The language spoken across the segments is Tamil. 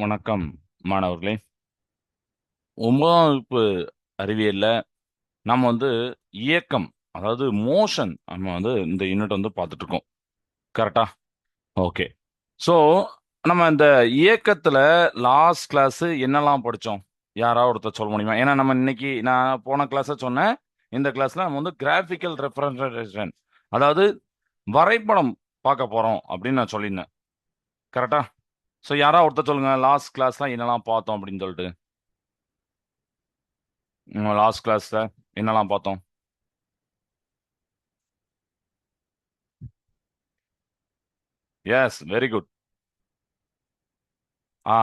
வணக்கம் மாணவர்களே. 9ஆம் வகுப்பு அறிவியல்ல நம்ம இயக்கம், அதாவது மோஷன், நம்ம இந்த யூனிட் பார்த்துட்டு இருக்கோம். கரெக்டா? ஓகே. ஸோ நம்ம இந்த இயக்கத்துல லாஸ்ட் கிளாஸ் என்னெல்லாம் படிச்சோம்? யாராவது ஒருத்தர் சொல்ல முடியுமா? ஏன்னா நம்ம இன்னைக்கு நான் போன கிளாஸ சொன்னேன். இந்த கிளாஸ்ல நம்ம கிராஃபிக்கல் ரெப்ரசன்டேஷன், அதாவது வரைபடம் பார்க்க போறோம் அப்படின்னு நான் சொல்லியிருந்தேன். கரெக்டா? ஸோ யாராவது ஒருத்தர் சொல்லுங்க, லாஸ்ட் கிளாஸ்ல என்னெல்லாம் பார்த்தோம் அப்படின்னு சொல்லிட்டு. லாஸ்ட் கிளாஸ்ல என்னெல்லாம் பார்த்தோம்? S, very good. ஆ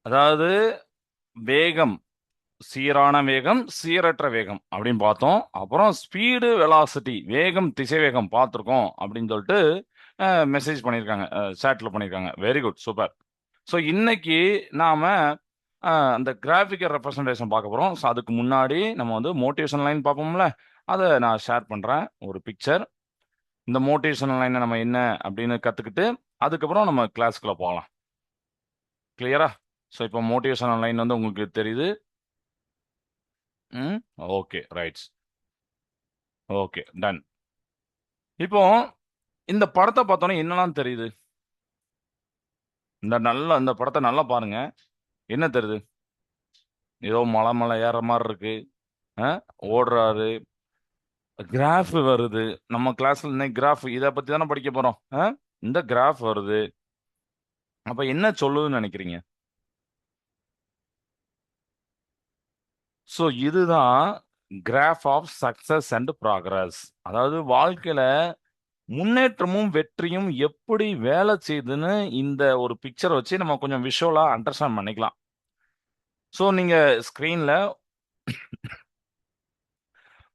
அதாவது வேகம், சீரான வேகம், சீரற்ற வேகம் அப்படின்னு பார்த்தோம். அப்புறம் ஸ்பீடு, வெலாசிட்டி, வேகம், திசைவேகம் பார்த்துருக்கோம் அப்படின்னு சொல்லிட்டு மெசேஜ் பண்ணியிருக்காங்க, சேட்டில் பண்ணியிருக்காங்க. Very good, super. ஸோ இன்னைக்கு நாம அந்த கிராஃபிக்கல் ரெப்ரசன்டேஷன் பார்க்க போகிறோம். ஸோ அதுக்கு முன்னாடி நம்ம மோட்டிவேஷன் லைன் பார்ப்போம்ல, அதை நான் ஷேர் பண்ணுறேன். ஒரு பிக்சர். இந்த மோட்டிவேஷனல் லைனை நம்ம என்ன அப்படின்னு கற்றுக்கிட்டு அதுக்கப்புறம் நம்ம கிளாஸ்க்குள்ளே போகலாம். கிளியரா? ஸோ இப்போ மோட்டிவேஷனல் லைன் உங்களுக்கு தெரியுது. ம். Okay, rights. Okay, done. இப்போ இந்த படத்தை பார்த்தோன்னே என்னலாம் தெரியுது? இந்த படத்தை நல்லா பாருங்க. என்ன தெரியுது? ஏதோ மலை மலை ஏறுற மாதிரி இருக்கு. ஆ? ஓடுறாரு. கிராஃப் வருது. நம்ம கிளாஸ்ல இன்னைக்கு கிராஃப் இதை பத்தி தானே படிக்க போறோம். இந்த கிராஃப் வருது. அப்ப என்ன சொல்லுதுன்னு நினைக்கிறீங்க? ஸோ இதுதான் graph of success and progress. அதாவது வாழ்க்கையில முன்னேற்றமும் வெற்றியும் எப்படி வேலை செய்யுதுன்னு இந்த ஒரு பிக்சர் வச்சு நம்ம கொஞ்சம் விஷுவலா அண்டர்ஸ்டாண்ட் பண்ணிக்கலாம். ஸோ நீங்க ஸ்கிரீன்ல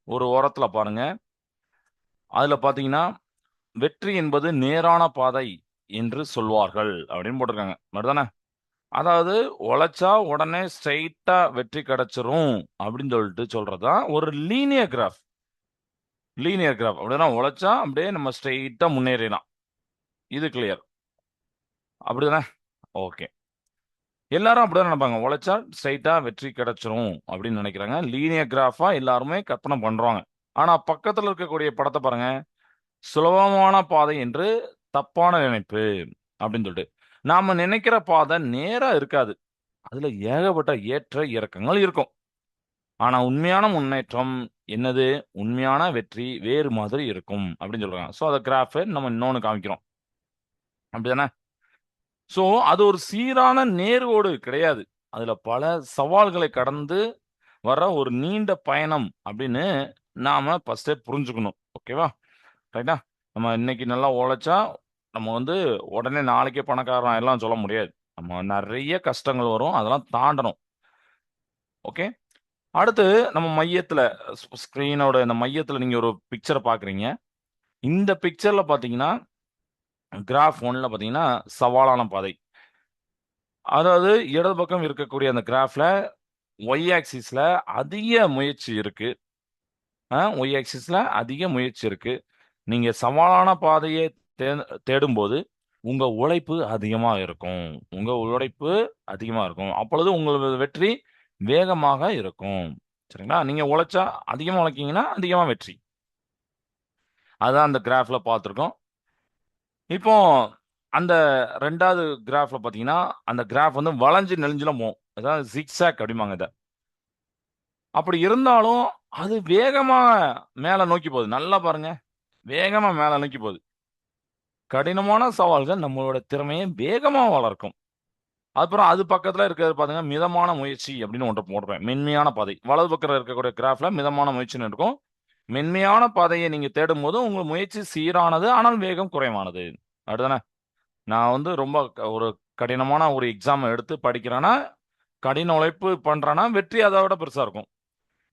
ஒரு ஓரத்துல பாருங்க. அதுல பாத்தீங்கன்னா, வெற்றி என்பது நேரான பாதை என்று சொல்வார்கள் அப்படின்னு போட்டிருக்காங்க. அப்படிதானே? அதாவது உழைச்சா உடனே ஸ்ட்ரைட்டா வெற்றி கிடைச்சிரும் அப்படின்னு சொல்லிட்டு சொல்றதுதான் ஒரு லீனியர் கிராஃப். லீனியர் கிராஃப் அப்படின்னா உழைச்சா அப்படியே நம்ம ஸ்ட்ரைட்டா முன்னேறிடலாம். இது கிளியர். அப்படிதானே? ஓகே. எல்லாரும் அப்படிதான் நினைப்பாங்க. உழைச்சா ஸ்ட்ரைட்டா வெற்றி கிடைச்சிரும் அப்படின்னு நினைக்கிறாங்க. லீனியர் கிராஃபா எல்லாருமே கற்பனை பண்றாங்க. ஆனா பக்கத்துல இருக்கக்கூடிய படத்தை பாருங்க. சுலபமான பாதை என்று தப்பான நினைப்பு அப்படின்னு சொல்லிட்டு. நாம நினைக்கிற பாதை நேரா இருக்காது. அதுல ஏகப்பட்ட ஏற்ற இறக்கங்கள் இருக்கும். ஆனா உண்மையான முன்னேற்றம் என்னது? உண்மையான வெற்றி வேறு மாதிரி இருக்கும் அப்படின்னு சொல்றாங்க. ஸோ அத கிராஃப் நம்ம இன்னொன்னு காமிக்கிறோம். அப்படிதானே? ஸோ அது ஒரு சீரான நேர்கோடு கிடையாது. அதுல பல சவால்களை கடந்து வர ஒரு நீண்ட பயணம் அப்படின்னு நாம ஃபர்ஸ்ட்டே புரிஞ்சுக்கணும். ஓகேவா? ரைட்டா? நம்ம இன்னைக்கு நல்லா உழைச்சா, நம்ம உடனே நாளைக்கே பணக்காரன் ஆயிடலாம்னு சொல்ல முடியாது. நம்ம நெறைய கஷ்டங்கள் வரும். அதெல்லாம் தாண்டணும். ஓகே? அடுத்து நம்ம மையத்துல ஸ்க்ரீனோட இந்த மையத்துல நீங்க ஒரு பிக்சர பார்க்குறீங்க. இந்த பிக்சர்ல பார்த்தீங்கன்னா, கிராஃப் 1ல பார்த்தீங்கன்னா, சவாலான பாதை. அதாவது இடது பக்கம் இருக்கக்கூடிய அந்த கிராஃப்ல ஒய் ஆக்சிஸ்ல அதிக முயற்சி இருக்கு. ஒய் ஆக்சிஸ்ல அதிக முயற்சி இருக்கு. நீங்க சவாலான பாதையை தே தேடும்போது, உங்க உழைப்பு அதிகமா இருக்கும். உங்க உழைப்பு அதிகமா இருக்கும். அப்பொழுது உங்களது வெற்றி வேகமாக இருக்கும். சரிங்களா? நீங்க உழைச்சா அதிகமா உழைச்சீங்கன்னா, அதிகமா வெற்றி. அதான் அந்த கிராஃப்ல பார்த்துருக்கோம். இப்போ அந்த 2வது கிராஃப்ல பார்த்தீங்கன்னா, அந்த கிராஃப் வளைஞ்சு நெளிஞ்சுலாம் போகும். அதாவது ஜிக்ஸாக் அப்படிம்பாங்க இத. அப்படி இருந்தாலும், அது வேகமா மேல நோக்கி போகுது. நல்லா பாருங்க. வேகமா மேல நோக்கி போகுது. கடினமான சவால்கள் நம்மளோட திறமையை வேகமா வளர்க்கும். அப்புறம் அது பக்கத்துல இருக்கிறது பாத்தீங்கன்னா, மிதமான முயற்சி அப்படின்னு ஒன்று போடுறேன். மென்மையான பாதை. வலது பக்கத்துல இருக்கக்கூடிய கிராஃப்ல மிதமான முயற்சின்னு இருக்கும். மென்மையான பாதையை நீங்க தேடும்போது, உங்க முயற்சி சீரானது, ஆனால் வேகம் குறைவானது. அப்படிதானே? நான் ரொம்ப ஒரு கடினமான ஒரு எக்ஸாம் எடுத்து படிக்கிறேன்னா, கடின உழைப்பு பண்றேன்னா, வெற்றி அத விட பெருசா இருக்கும்.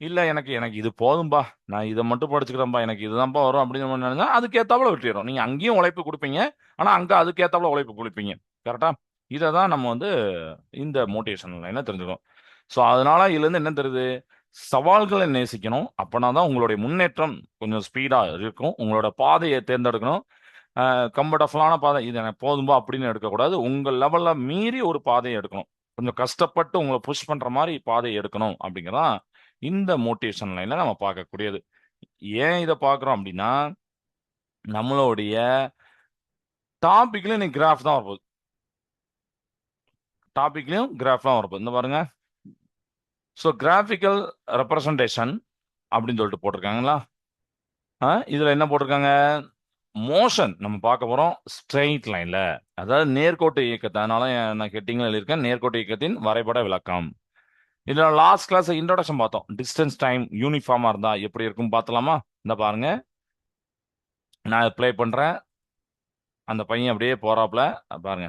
இல்ல எனக்கு எனக்கு இது போதும்பா. நான் இத மட்டும் படிச்சுக்கிறேன்பா. எனக்கு இதுதான்பா வரும் அப்படின்னு நெனச்சா, அதுக்கு ஏத்தாப்புல வெற்றி வரும். நீங்க அங்கேயும் உழைப்பு குடுப்பீங்க. ஆனா, அங்க அதுக்கு ஏத்தாப்புல உழைப்பு குடுப்பீங்க. கரெக்ட்டா? இத தான் நம்ம இந்த மோட்டிவேஷனல் லைன்ல தெரிஞ்சுக்கணும். ஸோ, அதனால இதுலருந்து என்ன தெரியுது? சவால்கள நேசிக்கணும். அப்பனா தான் உங்களுடைய முன்னேற்றம் கொஞ்சம் ஸ்பீடா இருக்கும். உங்களோட பாதைய தேர்ந்தெடுக்கணும். கம்ஃபர்டபுளான பாதை இது எனக்கு போதும்பா அப்படின்னு எடுக்கக்கூடாது. உங்க லெவல்ல மீறி ஒரு பாதையை எடுக்கணும். கொஞ்சம் கஷ்டப்பட்டு உங்களை புஷ் பண்ற மாதிரி பாதையை எடுக்கணும் அப்படிங்கிறதான் இந்த மோட்டிவேஷன் லைன்ல நம்ம பார்க்கக்கூடியது. ஏன் இதை பார்க்குறோம் அப்படின்னா, நம்மளுடைய டாபிக்ல இன்னைக்கு கிராஃப் தான் வரப்போகுது. டாபிக்லயும் கிராஃப் தான் வரப்போகுது. இந்த பாருங்க. ஸோ கிராஃபிக்கல் ரெப்ரசன்டேஷன் அப்படின்னு சொல்லிட்டு போட்டிருக்காங்களா? இதுல என்ன போட்டிருக்காங்க? மோஷன் நம்ம பார்க்க போறோம் ஸ்ட்ரெயிட் லைன்ல, அதாவது நேர்கோட்டு இயக்கத்தை. அதனால நான் ஹெட்டிங்ல எழுதியிருக்கேன் நேர்கோட்டு இயக்கத்தின் வரைபட விளக்கம். இதுல லாஸ்ட் கிளாஸ் இன்ட்ரோடக்ஷன் பார்த்தோம். டிஸ்டன்ஸ் டைம் யூனிஃபார்மா இருந்தா எப்படி இருக்கும் பார்த்தலாமா? இந்த பாருங்க, நான் ப்ளே பண்றேன். அந்த பையன் அப்படியே போறாப்ல பாருங்க.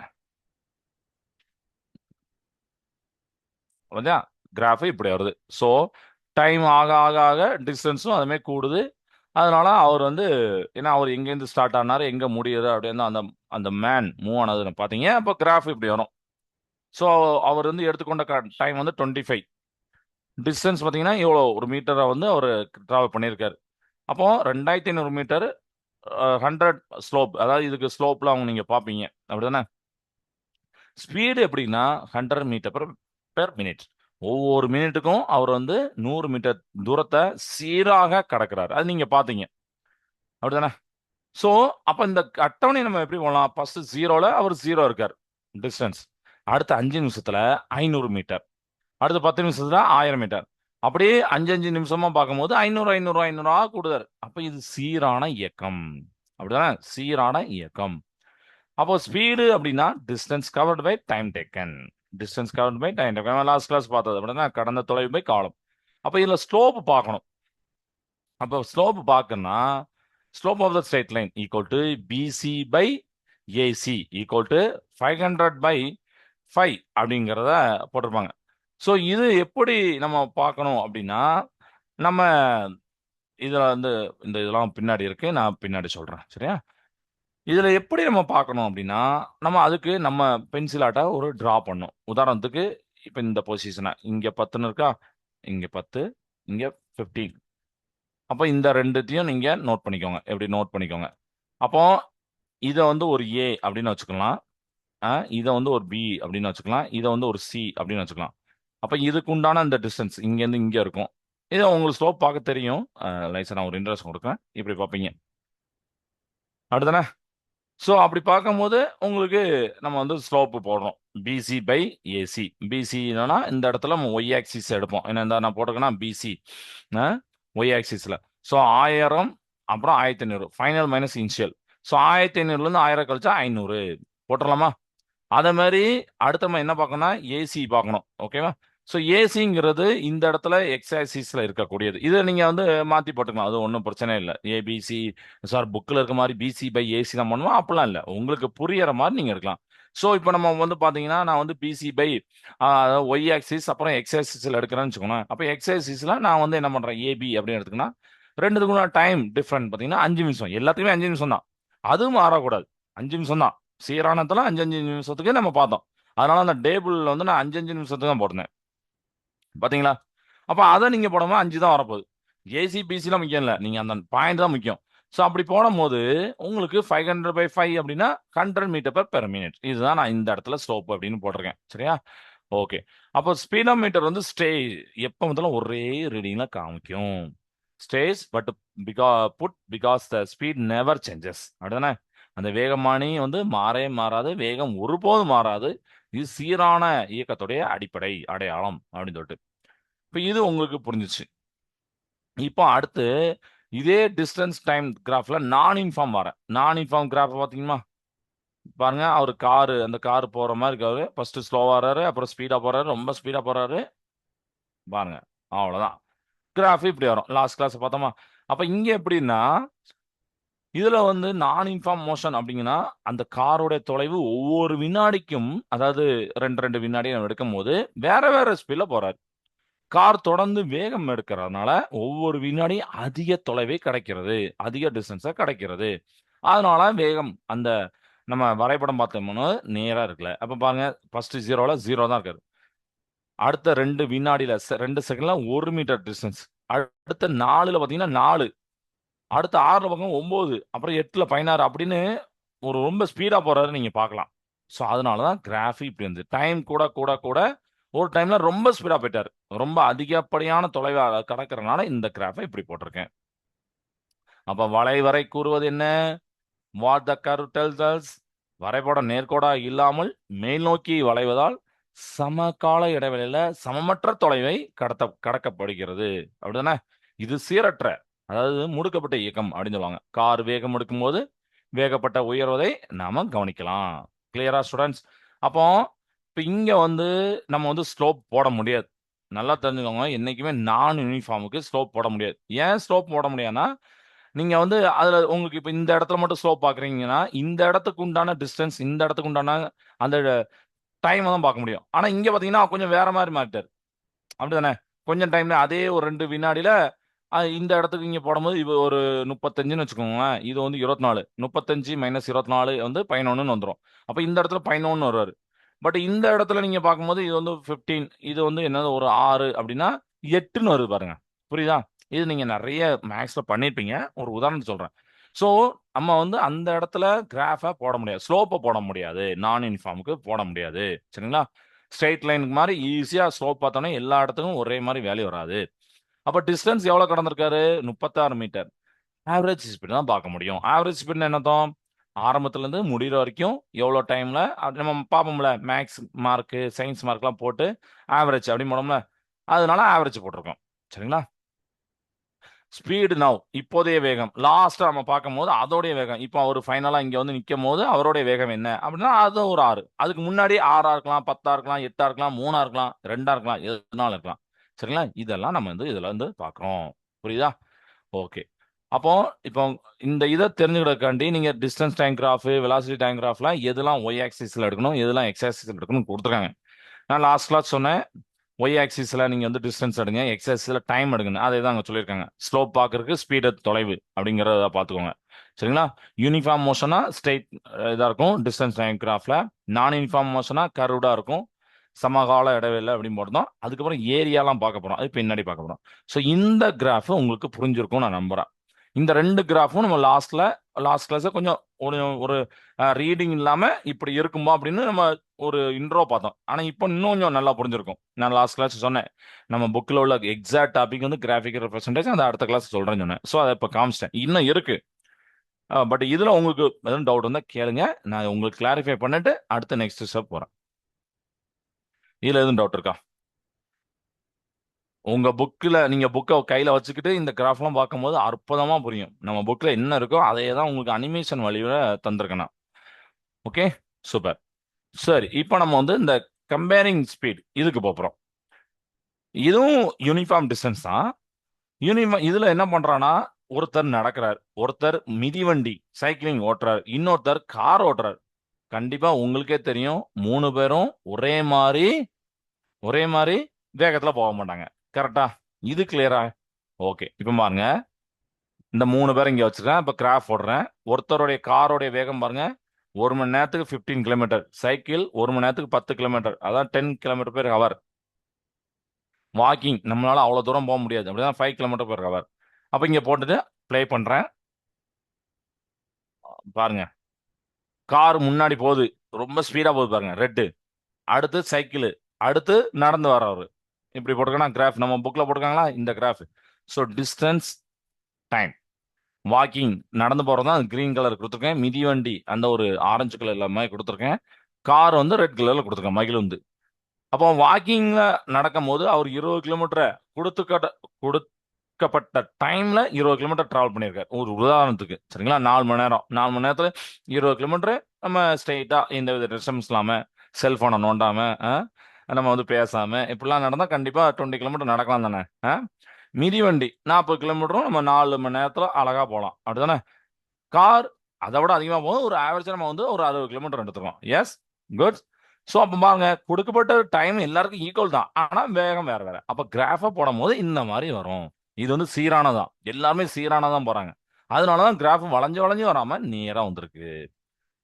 கிராஃப் இப்படி வருது. ஸோ டைம் ஆக ஆக ஆக டிஸ்டன்ஸும் அதுமாதிரி கூடுது. அதனால அவர் வந்து ஏன்னா அவர் எங்கேருந்து ஸ்டார்ட் ஆனாரு எங்க முடியுது அப்படின்னு அந்த அந்த மேன் மூவ் ஆனதுன்னு பார்த்தீங்க. அப்போ கிராஃப் இப்படி வரும். ஸோ அவர் வந்து எடுத்துக்கொண்ட டைம் வந்து 25. டிஸ்டன்ஸ் பார்த்தீங்கன்னா இவ்வளோ ஒரு மீட்டரை வந்து அவர் ட்ராவல் பண்ணியிருக்காரு. அப்போ 2500 மீட்டர் 100 ஸ்லோப், அதாவது இதுக்கு ஸ்லோப்ல அவங்க நீங்க பார்ப்பீங்க அப்படிதானே? ஸ்பீடு எப்படின்னா 100 மீட்டர் பெர் மினிட். ஒவ்வொரு மினிட்டுக்கும் அவர் வந்து 100 மீட்டர் தூரத்தை சீராக கடக்கிறார். அது நீங்க பாத்தீங்க அப்படிதானே? ஸோ அப்ப இந்த அட்டவணை நம்ம எப்படி போகலாம்? ஃபர்ஸ்ட் ஜீரோல அவர் ஜீரோ இருக்கார் டிஸ்டன்ஸ். அடுத்த 5 நிமிஷத்துல 500 மீட்டர், அடுத்த 10 நிமிஷத்துல 1000 மீட்டர். அப்படியே 5 நிமிஷமா பார்க்கும்போது 500 500 500 கூடுதல். அப்ப இது சீரான இயக்கம் அப்படிதானே? சீரான இயக்கம். அப்போ ஸ்பீடு அப்படின்னா distance covered by time taken. Distance covered by time taken last class பார்த்தது அப்படின்னா கடந்த தொலைவு பை காலம். அப்போ இதில் ஸ்லோப் பார்க்கணும். அப்போ ஸ்லோப் பார்க்கணும்னா slope of the straight line equal to PC by AC equal to 500 by 5 அப்படிங்கிறத போட்டிருப்பாங்க. ஸோ இது எப்படி நம்ம பார்க்கணும் அப்படின்னா, நம்ம இதில் வந்து இந்த இதெல்லாம் பின்னாடி இருக்கு, நான் பின்னாடி சொல்கிறேன் சரியா? இதுல எப்படி நம்ம பார்க்கணும் அப்படின்னா, நம்ம அதுக்கு நம்ம பென்சில் ஆட்ட ஒரு டிரா பண்ணணும். உதாரணத்துக்கு இப்ப இந்த பொசிஷனை இங்க 10ன்னு இருக்கா, இங்க 10, இங்க 15. அப்ப இந்த 2த்தையும் நீங்க நோட் பண்ணிக்கோங்க. எப்படி நோட் பண்ணிக்கோங்க. அப்போ இத வந்து ஒரு ஏ அப்படின்னு வச்சுக்கலாம். இத வந்து ஒரு பி அப்படின்னு வச்சுக்கலாம். இத வந்து ஒரு சி அப்படின்னு வச்சுக்கலாம். அப்ப இதுக்கு உண்டான இந்த டிஸ்டன்ஸ் இங்க இருந்து இங்க இருக்கும். இத உங்களுக்கு ஸ்லோப் பார்க்க தெரியும். லைசா நான் ஒரு இன்ட்ரெஸ்ட் கொடுக்குறேன். இப்படி பார்ப்பீங்க. அடுத்தானே? ஸோ அப்படி பார்க்கும்போது உங்களுக்கு நம்ம வந்து ஸ்லோப்பு போடுறோம். PC by AC. பிசி என்னன்னா இந்த இடத்துல நம்ம ஒய் ஆக்சிஸ் எடுப்போம். ஏன்னா இந்த நான் போட்டிருக்கேன்னா பிசி ஒய் ஆக்சிஸில். ஸோ 1000 அப்புறம் 1500 ஃபைனல் மைனஸ் இனிஷியல். ஸோ 1500லேருந்து 1000 கழிச்சா 500 போட்டுடலாமா? அதே மாதிரி அடுத்த நம்ம என்ன பார்க்கணும்னா ஏசி பார்க்கணும். ஓகேவா? ஸோ ஏசிங்கிறது இந்த இடத்துல எக்ஸ் ஆக்சிஸ்ல இருக்கக்கூடியது. இதை நீங்க வந்து மாத்தி போட்டுக்கலாம். அது ஒன்றும் பிரச்சனை இல்லை. ஏபிசி சார் புக்கில் இருக்க மாதிரி பிசி பை ஏசி தான் பண்ணுவோம் அப்படிலாம் இல்லை. உங்களுக்கு புரியற மாதிரி நீங்க எடுக்கலாம். ஸோ இப்போ நம்ம வந்து பாத்தீங்கன்னா நான் வந்து பிசி பை ஒய் ஆக்சிஸ் அப்புறம் எக்ஸ் ஆக்சிஸ்ல எடுக்கிறேன்னு வச்சுக்கோங்க. அப்போ எக்ஸ் ஆக்சிஸ்ல நான் வந்து என்ன பண்றேன் ஏபி அப்படின்னு எடுத்துக்கன்னா ரெண்டுத்துக்கும் டைம் டிஃப்ரெண்ட் பார்த்தீங்கன்னா 5 நிமிஷம். எல்லாத்துக்குமே 5 நிமிஷம் தான். அதுவும் மாறக்கூடாது. 5 நிமிஷம் தான். சீரானத்துல 5 நிமிஷத்துக்கு நம்ம பார்த்தோம். அதனால அந்த டேபிள்ல வந்து நான் 5 நிமிஷத்துக்கு தான் போட்டேன். பாத்தீங்களா? அப்ப அதை நீங்க போடும்போது 5 தான் வரப்போகுது. ஏசி பிசிலாம் முக்கியம் இல்லை. நீங்க அந்த பாயிண்ட் தான் முக்கியம். ஸோ அப்படி போடும்போது உங்களுக்கு 500 பை 5 அப்படின்னா 100 மீட்டர் பெர் மினிட். இதுதான் நான் இந்த இடத்துல ஸ்லோப் அப்படின்னு போட்டிருக்கேன். சரியா? ஓகே. அப்போ ஸ்பீடோமீட்டர் வந்து ஸ்டே எப்போ முதல்ல ஒரே ரீடிங்ல காமிக்கும். Stay but because the speed never changes. அப்படிதானே? அந்த வேகமானி வந்து மாறவே மாறாது. வேகம் ஒருபோதும் மாறாது. இது சீரான இயக்கத்துடைய அடிப்படை அடையாளம் அப்படின்னு சொல்லிட்டு இப்போ இது உங்களுக்கு புரிஞ்சிச்சு. இப்போ அடுத்து இதே டிஸ்டன்ஸ் டைம் கிராஃப்ல நான் இன்ஃபார்ம் வரேன். நான் இன்ஃபார்ம் கிராஃப் பார்த்தீங்கன்னா பாருங்க, அவர் காரு அந்த கார் போற மாதிரி இருக்காரு. ஃபர்ஸ்ட் ஸ்லோவா வர்றாரு, அப்புறம் ஸ்பீடா போறாரு, ரொம்ப ஸ்பீடா போறாரு. பாருங்க, அவ்வளவுதான். கிராஃப் இப்படி வரும். லாஸ்ட் கிளாஸ் பார்த்தோமா? அப்ப இங்க எப்படின்னா இதுல வந்து நான் இன்ஃபார்ம் மோஷன் அப்படிங்கன்னா அந்த காரோட தொலைவு ஒவ்வொரு வினாடிக்கும், அதாவது 2 வினாடி நம்ம எடுக்கும் போது வேற வேற ஸ்பீட்ல போறாரு. கார் தொடர்ந்து வேகம் எடுக்கிறதுனால ஒவ்வொரு வினாடி அதிக தொலைவை கிடைக்கிறது, அதிக டிஸ்டன்ஸை கிடைக்கிறது. அதனால வேகம் அந்த நம்ம வரைபடம் பார்த்தோம்னா நேரா இருக்குல்ல. அப்ப பாருங்க ஃபர்ஸ்ட் ஜீரோல 0 தான் இருக்காரு. அடுத்த 2 வினாடியில 2 செகண்ட்ல 1 மீட்டர் டிஸ்டன்ஸ். அடுத்த 4ல பார்த்தீங்கன்னா 4, அடுத்த 6ல பக்கம் 9, அப்புறம் 8ல 16 அப்படின்னு ஒரு ரொம்ப ஸ்பீடா போறாரு நீங்க பார்க்கலாம். ஸோ அதனால தான் கிராஃப் இப்படி வந்து டைம் கூட கூட கூட ஒரு டைம்ல ரொம்ப ஸ்பீடா போயிட்டாரு. ரொம்ப அதிகப்படியான தொலைவா கடக்கிறனால இந்த கிராஃபை இப்படி போட்டிருக்கேன். அப்ப வளைவரை கூறுவது என்ன? வாட் த கர்வ் டெல்ஸ் அஸ், வரைபடம் நேர்கோடா இல்லாமல் மேல் நோக்கி வளைவதால் சமகால இடைவெளியில சமமற்ற தொலைவை கடக்கப்படுகிறது. அப்படிதானே? இது சீரற்ற, அதாவது முடுக்கப்பட்ட இயக்கம் அப்படின்னு சொல்லுவாங்க. கார் வேகம் எடுக்கும்போது வேகப்பட்ட உயர்வதை நாம கவனிக்கலாம். கிளியரா ஸ்டூடெண்ட்ஸ்? அப்போ இப்ப இங்க வந்து நம்ம வந்து ஸ்லோப் போட முடியாது. நல்லா தெரிஞ்சுக்கோங்க. என்னைக்குமே நான் யூனிஃபார்முக்கு ஸ்லோப் போட முடியாது. ஏன் ஸ்லோப் போட முடியாதுன்னா, நீங்க வந்து அதுல உங்களுக்கு இப்ப இந்த இடத்துல மட்டும் ஸ்லோப் பார்க்குறீங்கன்னா, இந்த இடத்துக்கு உண்டான டிஸ்டன்ஸ், இந்த இடத்துக்கு உண்டான அந்த டைம தான் பார்க்க முடியும். ஆனா இங்க பார்த்தீங்கன்னா, கொஞ்சம் வேற மாரி மாறிட்டாரு. அப்படிதானே? கொஞ்சம் டைம்ல அதே ஒரு 2 வினாடில இந்த இடத்துக்கு இங்க போடும்போது இது ஒரு 35ன்னு வச்சுக்கோங்களேன். இது வந்து 24. 35 - 24 வந்து 11ன்னு வந்துரும். அப்ப இந்த இடத்துல 11ன்னு வருவாரு. பட் இந்த இடத்துல நீங்க பார்க்கும்போது இது வந்து 15, இது வந்து என்னது ஒரு 6 அப்படின்னா 8ன்னு வருது பாருங்க. புரியுதா? இது நீங்க நெறைய மேத்ஸ்ல பண்ணியிருப்பீங்க. ஒரு உதாரணத்துக்கு சொல்றேன். ஸோ நம்ம வந்து அந்த இடத்துல கிராஃப போட முடியாது. ஸ்லோப்ப போட முடியாது. நான் யூனிஃபார்முக்கு போட முடியாது. சரிங்களா? ஸ்ட்ரெய்ட் லைனுக்கு மாரி ஈஸியா ஸ்லோப் பார்த்தோனே எல்லா இடத்துக்கும் ஒரே மாரி வேல்யூ வராது. அப்ப டிஸ்டன்ஸ் எவ்வளோ கடந்திருக்காரு? 36 மீட்டர். ஆவரேஜ் ஸ்பீடு தான் பார்க்க முடியும். ஆவரேஜ் ஸ்பீடுன்னா என்ன அர்த்தம்? ஆரம்பத்துலேருந்து முடியிற வரைக்கும் எவ்வளோ டைம்ல அது நம்ம பார்ப்போம்ல. மேத்ஸ் மார்க்கு, சயின்ஸ் மார்க்லாம் போட்டு ஆவரேஜ் அப்படின்னு போனோம்ல. அதனால ஆவரேஜ் போட்டிருக்கோம். சரிங்களா? ஸ்பீடு நவ் இப்போதைய வேகம். லாஸ்ட்டா நம்ம பார்க்கும்போது அதோடைய வேகம். இப்போ அவரு ஃபைனலா இங்க வந்து நிக்கும்போது அவருடைய வேகம் என்ன? அப்படின்னா அது ஒரு 6. அதுக்கு முன்னாடி 6ஆ இருக்கலாம், 10ஆ இருக்கலாம், 8ஆ இருக்கலாம், 3ஆ இருக்கலாம், 2ஆ இருக்கலாம், எதுனாலும் இருக்கலாம். சரிங்களா? இதெல்லாம் நம்ம வந்து இதுல வந்து பார்க்குறோம். புரியுதா? ஓகே. அப்போ இப்போ இந்த இத தெரிஞ்சுக்கிறதுக்காண்டி நீங்க distance time graph, velocity time கிராஃப்லாம் எதெல்லாம் ஒய் ஆக்சிஸ்ல எடுக்கணும், எதெல்லாம் எக்ஸ் ஆக்சிஸ்ல எடுக்கணும்னு குடுத்துருக்காங்க. நான் லாஸ்ட் கிளாஸ் சொன்னேன். ஒய் ஆக்சிஸ்ல நீங்க வந்து டிஸ்டன்ஸ் எடுங்க. எக்ஸ் ஆக்சிஸ்ல டைம் எடுங்கன்னு. அதே தான் அங்க சொல்லியிருக்காங்க. ஸ்லோப் பார்க்கறதுக்கு ஸ்பீடு தொலைவு அப்படிங்கிறத பார்த்துக்கோங்க. சரிங்களா? யூனிஃபார்ம் மோஷனா ஸ்ட்ரெயிட் இதா இருக்கும். டிஸ்டன்ஸ் டைம் கிராஃப்ல. நான் யூனிஃபார்ம் மோஷனா கர்வ்டா இருக்கும். சமகால இடைவெளி அப்படின்னு போட்டுதான். அதுக்கப்புறம் ஏரியாலாம் பார்க்க போறோம். அது பின்னாடி பார்க்க போறோம். ஸோ இந்த கிராஃப் உங்களுக்கு புரிஞ்சிருக்கும் நான் நம்புறேன். இந்த 2 கிராஃபும் நம்ம லாஸ்ட் கிளாஸ்ல கொஞ்சம் ஒரு ஒரு ரீடிங் இல்லாம இப்படி இருக்குமா அப்படின்னு நம்ம ஒரு இன்ட்ரோ பார்த்தோம். ஆனா இப்போ இன்னும் கொஞ்சம் நல்லா புரிஞ்சிருக்கும். நான் லாஸ்ட் கிளாஸ் சொன்னேன். நம்ம புக்ல உள்ள எக்ஸாக்ட் டாபிக் வந்து கிராஃபிக் ரெப்ரசன்டேஷன் அந்த அடுத்த கிளாஸ் சொல்றேன்னு சொன்னேன். ஸோ அதை இப்போ காமிச்சிட்டேன். இன்னும் இருக்கு. பட் இதுல உங்களுக்கு எதுவும் டவுட் இருந்தா கேளுங்க. நான் உங்களுக்கு கிளாரிஃபை பண்ணிட்டு அடுத்த நெக்ஸ்ட் ஸ்டெப் போறேன். இதுல எதுவும் டவுட் இருக்கா? உங்க புக்ல நீங்க புக்க கையில வச்சுக்கிட்டு இந்த கிராஃப்லாம் பார்க்கும்போது அற்புதமா புரியும். நம்ம புக்ல என்ன இருக்கோ அதே தான் உங்களுக்கு அனிமேஷன் வழியில தந்திருக்கேன் நான். ஓகே? சூப்பர். சரி. இப்ப நம்ம வந்து இந்த கம்பேரிங் ஸ்பீட் இதுக்கு போறோம். இதுவும் யூனிஃபார்ம் டிஸ்டன்ஸ் தான். இதுல என்ன பண்றான்னா, ஒருத்தர் நடக்கிறார். ஒருத்தர் மிதிவண்டி, சைக்கிளிங் ஓட்டுறார். இன்னொருத்தர் கார் ஓட்டுறார். கண்டிப்பா உங்களுக்கே தெரியும். 3 பேரும் ஒரே மாரி வேகத்துல போக மாட்டாங்க. கரெக்ட்டா? இது கிளியரா? ஓகே. இப்ப பாருங்க. இந்த 3 பேர இங்க வச்சிருக்கேன். இப்ப கிராஃப் போடுறேன். ஒருத்தருடைய காரோடைய வேகம் பாருங்க. 1 மணி நேரத்துக்கு 15 கிலோமீட்டர். சைக்கிள் 1 மணி நேரத்துக்கு 10 கிலோமீட்டர். அதான் 10 கிலோமீட்டர் பெர் ஹவர். வாக்கிங் நம்மளால அவ்வளவு தூரம் போக முடியாது. அப்படிதான் 5 கிலோமீட்டர் பெர் ஹவர். அப்ப இங்க போட்டுட்டு ப்ளே பண்றேன். பாருங்க. கார் முன்னாடி போகுது. ரொம்ப ஸ்பீடா போகுது பாருங்க. ரெட். அடுத்து சைக்கிள். அடுத்து நடந்து வர்றவரு. இப்படி போட்டுருக்கேன்னா கிராஃப் நம்ம புக்ல போட்டுருக்காங்களா? இந்த graph. So distance, time. Walking நடந்து போறது தான் கிரீன் கலர் கொடுத்துருக்கேன். மிதிவண்டி அந்த ஒரு ஆரஞ்சு கலர்ல மாதிரி கொடுத்துருக்கேன். கார் வந்து ரெட் கலர்ல கொடுத்துருக்கேன். மகிழுந்து. அப்போ வாக்கிங்ல நடக்கும் போது அவர் 20 கிலோமீட்டர் கொடுக்கப்பட்ட டைம்ல 20 கிலோமீட்டர் டிராவல் பண்ணியிருக்காரு. ஒரு உதாரணத்துக்கு சரிங்களா? 4 மணி நேரம். 4 மணி நேரத்துல 20 கிலோமீட்டர் நம்ம ஸ்ட்ரெயிட்டா எந்த வித டிஸ்டர்பன்ஸ் இல்லாம செல்போனை நோண்டாம நம்ம வந்து பேசாம இப்படிலாம் நடந்தா கண்டிப்பா 20 கிலோமீட்டர் நடக்கலாம் தானே? மிதிவண்டி 40 கிலோமீட்டரும் நம்ம 4 மணி நேரத்துல அழகா போகலாம். அப்படிதானே? கார் அதை விட அதிகமா போகும். ஒரு ஆவரேஜா நம்ம வந்து ஒரு 60 கிலோமீட்டர் எடுத்துக்கோம். Yes, good. ஸோ அப்போ பாருங்க கொடுக்கப்பட்ட டைம் எல்லாருக்கும் ஈக்குவல் தான். ஆனா வேகம் வேற வேற. அப்ப கிராஃபை போடும் போது இந்த மாதிரி வரும். இது வந்து சீரானதான். எல்லாருமே சீரானதான் போறாங்க. அதனாலதான் கிராஃப் வளைஞ்சு வளைஞ்சு வராம நேரா வந்திருக்கு.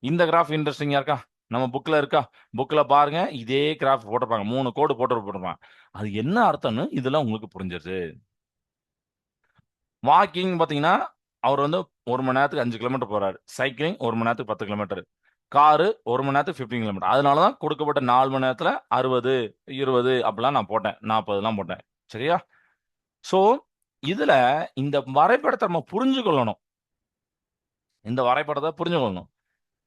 இந்த கிராஃப் இன்ட்ரெஸ்டிங்கா இருக்கா? நம்ம புக்ல இருக்கா? புக்ல பாருங்க இதே கிராஃப் போட்டிருப்பாங்க. 3 கோடு போட்டிருப்பாங்க. அது என்ன அர்த்தம்னு இதுல உங்களுக்கு புரிஞ்சிருது. வாக்கிங் பாத்தீங்கன்னா அவர் வந்து 1 மணி நேரத்துக்கு 5 கிலோமீட்டர் போறாரு. சைக்கிளிங் 1 மணி நேரத்துக்கு 10 கிலோமீட்டர். காரு 1 மணி நேரத்துக்கு 15 கிலோமீட்டர். அதனால தான் கொடுக்கப்பட்ட 4 மணி நேரத்துல 60, 20 அப்படிலாம் நான் போட்டேன். 40லாம் போட்டேன். சரியா? ஸோ, இதுல இந்த வரைபடத்த நம்ம புரிஞ்சுக்கொள்ளணும். இந்த வரைபடத்த புரிஞ்சுக்கொள்ளணும்.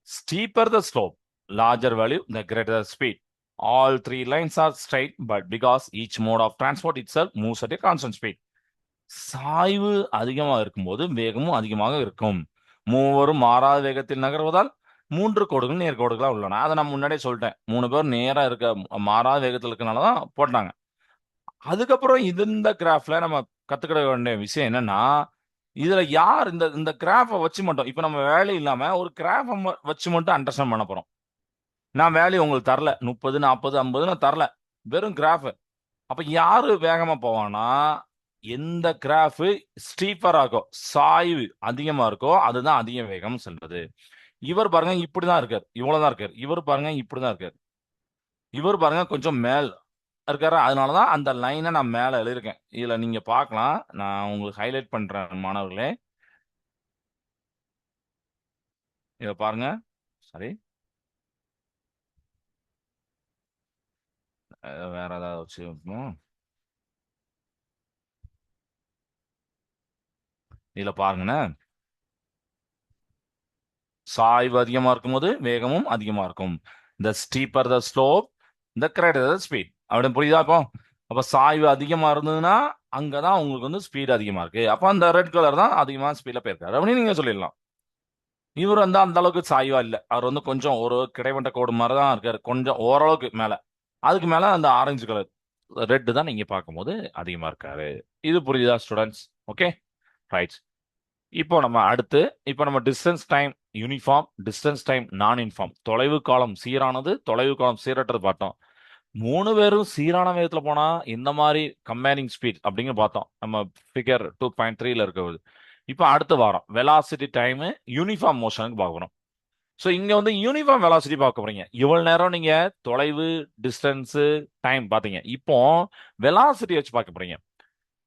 Steeper the slope, larger value, the greater the speed. All three lines are straight, but because each mode of transport itself moves at a constant speed. சாய்வு அதிகமாக இருக்கும்போது வேகமும் அதிகமாக இருக்கும். மூவரும் மாறாத வேகத்தில் நகர்வதால் 3 கோடுகள் நேர்கோடுகளா உள்ளன. அதை நான் முன்னாடியே சொல்லிட்டேன். 3 பேர் நேரா இருக்க மாறாத வேகத்தில் இருக்கனால தான் போட்டாங்க. அதுக்கப்புறம் இந்த கிராஃப்ல நம்ம கத்துக்கிட வேண்டிய விஷயம் என்னன்னா, இதுல யார் இந்த கிராஃபை வச்சு மட்டும் இப்ப நம்ம வேலை இல்லாம ஒரு கிராஃபை வச்சு மட்டும் அண்டர்ஸ்டாண்ட் பண்ண போறோம். நான் வேல்யூ உங்களுக்கு தரல. 30, 40, 50 நான் தரல. வெறும் கிராஃப். அப்ப யாரு வேகமா போவான்னா, எந்த கிராஃப் ஸ்டீப்பரா இருக்கோ, சாய்வு அதிகமா இருக்கோ, அதுதான் அதிக வேகம் செல்வது. இவர் பாருங்க இப்படிதான் இருக்காரு. இவ்வளவுதான் இருக்காரு. இவர் பாருங்க இப்படிதான் இருக்காரு. இவர் பாருங்க கொஞ்சம் மேல் இருக்காரு. அதனாலதான் அந்த லைனை நான் மேல எழுதியிருக்கேன். இதுல நீங்க பார்க்கலாம். நான் உங்களுக்கு ஹைலைட் பண்றேன் மாணவர்களே. இத பாருங்க. சரி. வேற ஏதாவது வச்சு இதுல பாருங்கண்ணே. சாய்வு அதிகமா இருக்கும்போது வேகமும் அதிகமா இருக்கும். the steeper the slope, the greater the speed. அப்படி புரியுதா இப்போ? அப்ப சாய்வு அதிகமா இருந்ததுன்னா அங்கதான் உங்களுக்கு வந்து ஸ்பீட் அதிகமா இருக்கு. அப்ப அந்த ரெட் கலர் தான் அதிகமா ஸ்பீட்ல போயிருக்காரு அப்படின்னு நீங்க சொல்லிடலாம். இவர் வந்து அந்த அளவுக்கு சாய்வா இல்ல. அவர் வந்து கொஞ்சம் ஒரு கிடைவட்ட கோடு மாதிரி தான் இருக்காரு. கொஞ்சம் ஓரளவுக்கு மேல. அதுக்கு மேல அந்த ஆரஞ்சு கலர் ரெட் தான் நீங்க பார்க்கும்போது அதிகமா இருக்காரு. இது புரியுதா ஸ்டூடெண்ட்ஸ்? Okay, right. இப்போ நம்ம distance time uniform, distance time நான் யூனிஃபார்ம், தொலைவு காலம் சீரானது, தொலைவு காலம் சீரற்றது பார்த்தோம். 3 பேரும் சீரான வேகத்துல போனா இந்த மாதிரி கம்பேரிங் ஸ்பீட் அப்படிங்கிற பார்த்தோம். நம்ம ஃபிகர் 2.3ல இருக்கிறது. இப்போ அடுத்த வாரம் வெலாசிட்டி டைம் யூனிஃபார்ம் மோஷனுக்கு பார்க்கணும். ஸோ இங்க வந்து யூனிஃபார்ம் வெலாசிட்டி பார்க்க போறீங்க. இவ்வளவு நேரம் நீங்க தொலைவு, டிஸ்டன்ஸ், டைம் பார்த்தீங்க. இப்போ வெலாசிட்டி வச்சு பார்க்க போறீங்க.